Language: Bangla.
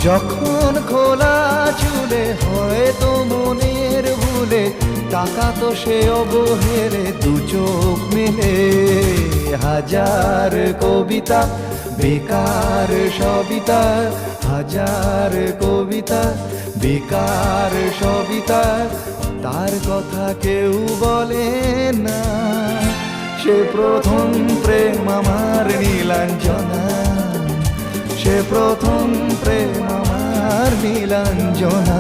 যখন খোলা চুলে হয়তো মনের ভুলে টাকা তো সে অবহেলে দু চোখ মেলে হাজার কবিতা বেকার সবিতা হাজার কবিতা বেকার সবিতা তার কথা কেউ বলে না সে প্রথম প্রেম আমার নীলাঞ্জনা সে প্রথম প্রেম আমার নীলাঞ্জনা